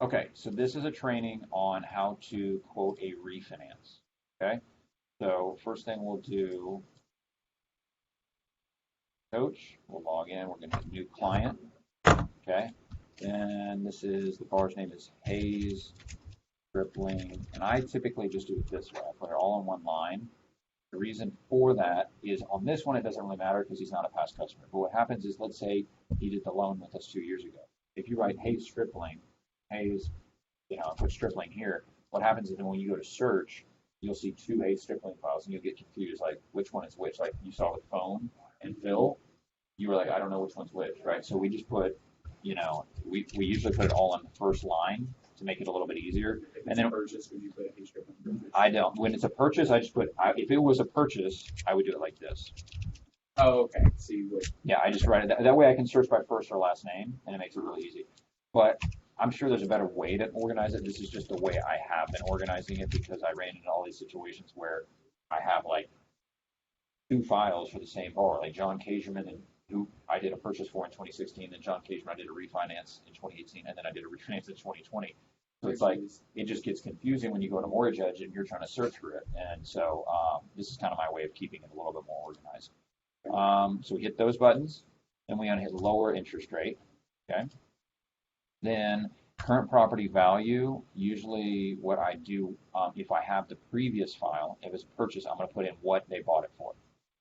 Okay, so this is a training on how to quote a refinance. Okay, so first thing we'll do, coach, we'll log in, we're going to new client. Okay, and this is, the borrower's name is Hayes Stripling, and I typically just do it this way. I put it all in one line. The reason for that is on this one, it doesn't really matter because he's not a past customer. But what happens is, let's say he did the loan with us 2 years ago. If you write Hayes Stripling, Hayes, I put Stripling here, what happens is then when you go to search, you'll see two Hayes Stripling files and you'll get confused, like which one is which. Like you saw with phone and Phil, you were like, I don't know which one's which, right? So we just put, we usually put it all on the first line to make it a little bit easier. And then purchase, would you put a Hayes Stripling? I don't. When it's a purchase, I just put, if it was a purchase, I would do it like this. Oh, okay. So you would. Yeah, I just write it. That way I can search by first or last name, and it makes it really easy. But I'm sure there's a better way to organize it. This is just the way I have been organizing it because I ran into all these situations where I have like two files for the same borrower, like John Cagerman, who I did a purchase for in 2016, then John Cagerman I did a refinance in 2018, and then I did a refinance in 2020. So it's like, it just gets confusing when you go to Mortgage Edge and you're trying to search for it. And so this is kind of my way of keeping it a little bit more organized. So we hit those buttons, then we hit lower interest rate, okay? Then current property value, usually what I do, if I have the previous file, if it's purchase, I'm going to put in what they bought it for.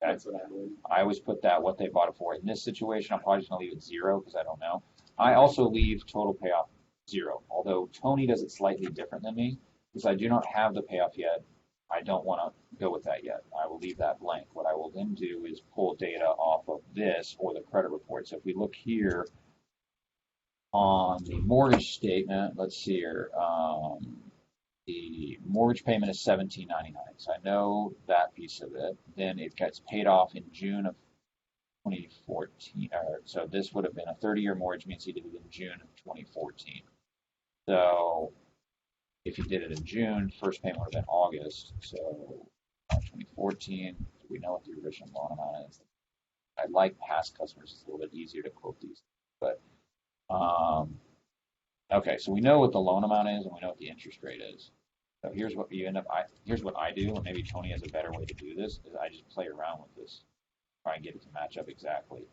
Okay? That's what I would. I always put that, what they bought it for. In this situation, I'm probably just going to leave it 0 because I don't know. I also leave total payoff 0, although Tony does it slightly different than me because I do not have the payoff yet. I don't want to go with that yet. I will leave that blank. What I will then do is pull data off of this or the credit report. So if we look here on the mortgage statement, let's see here, the mortgage payment is $17.99. So I know that piece of it. Then it gets paid off in June of 2014. So this would have been a 30-year mortgage, means he did it in June of 2014. So if you did it in June, first payment would have been August. So 2014, we know what the original loan amount is. I like past customers. It's a little bit easier to quote these. But okay, so we know what the loan amount is and we know what the interest rate is. So here's what you end up. Here's what I do, and maybe Tony has a better way to do this. Is I just play around with this, try and get it to match up exactly.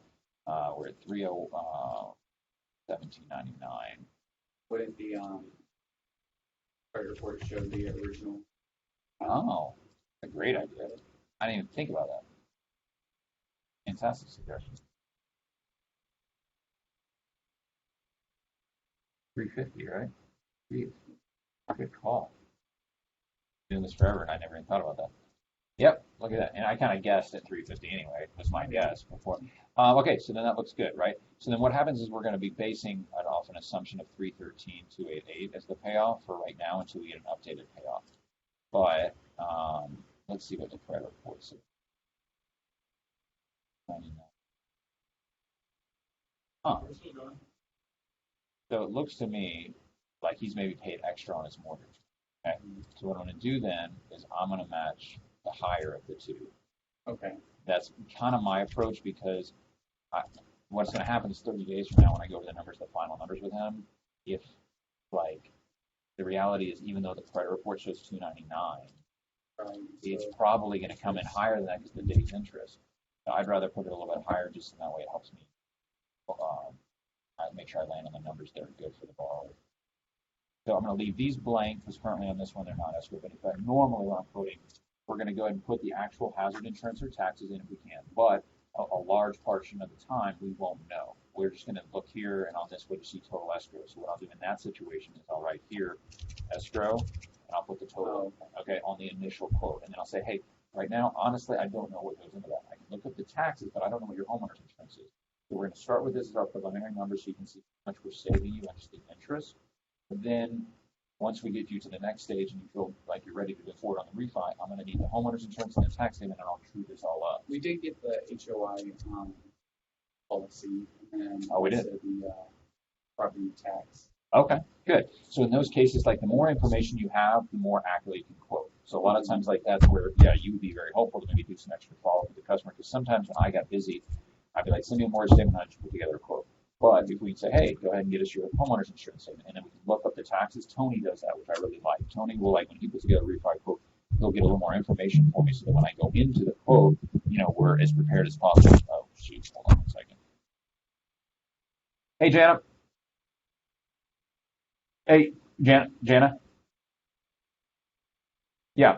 We're at 17.99. What if the credit report showed the original? Oh, a great idea. I didn't even think about that. Fantastic suggestion. 350, right? Good call. Doing this forever, and I never even thought about that. Yep, look at that. And I kind of guessed at 350 anyway. It was my guess before. Okay, so then that looks good, right? So then what happens is we're going to be basing it off an assumption of 313,288 as the payoff for right now until we get an updated payoff. But let's see what the credit report says. Huh. So it looks to me like he's maybe paid extra on his mortgage. Okay. So what I'm going to do then is I'm going to match the higher of the two. Okay. That's kind of my approach because what's going to happen is 30 days from now when I go over the numbers, the final numbers with him, if like the reality is even though the credit report shows 299, it's probably going to come in higher than that because the day's interest. Now, I'd rather put it a little bit higher just in that way it helps me make sure I land on the numbers that are good for the borrower. So I'm going to leave these blank because currently on this one they're not escrow. But in fact, normally when I'm quoting, we're going to go ahead and put the actual hazard insurance or taxes in if we can. But a large portion of the time we won't know. We're just going to look here, and on this we'll just see total escrow. So what I'll do in that situation is I'll write here escrow, and I'll put the total on the initial quote, and then I'll say, hey, right now honestly I don't know what goes into that. I can look up the taxes, but I don't know what your homeowner's insurance is. So we're going to start with this as our preliminary number so you can see how much we're saving you and just the interest. But then once we get you to the next stage and you feel like you're ready to go forward on the refi, I'm going to need the homeowner's insurance and the tax statement, and I'll true this all up. We did get the HOI policy, and we did the property tax. Okay, good. So in those cases, like the more information you have, the more accurately you can quote. So a lot of times like that's where, you would be very helpful to maybe do some extra follow-up with the customer, because sometimes when I got busy, I'd be like, send me a mortgage statement and I'd just put together a quote. But if we say, hey, go ahead and get us your homeowner's insurance statement, and then we can look up the taxes. Tony does that, which I really like. Tony will, like, when he puts together a refi quote, he'll get a little more information for me so that when I go into the quote, we're as prepared as possible. Oh, jeez, hold on one second. Hey, Jana. Hey, Jana. Yeah.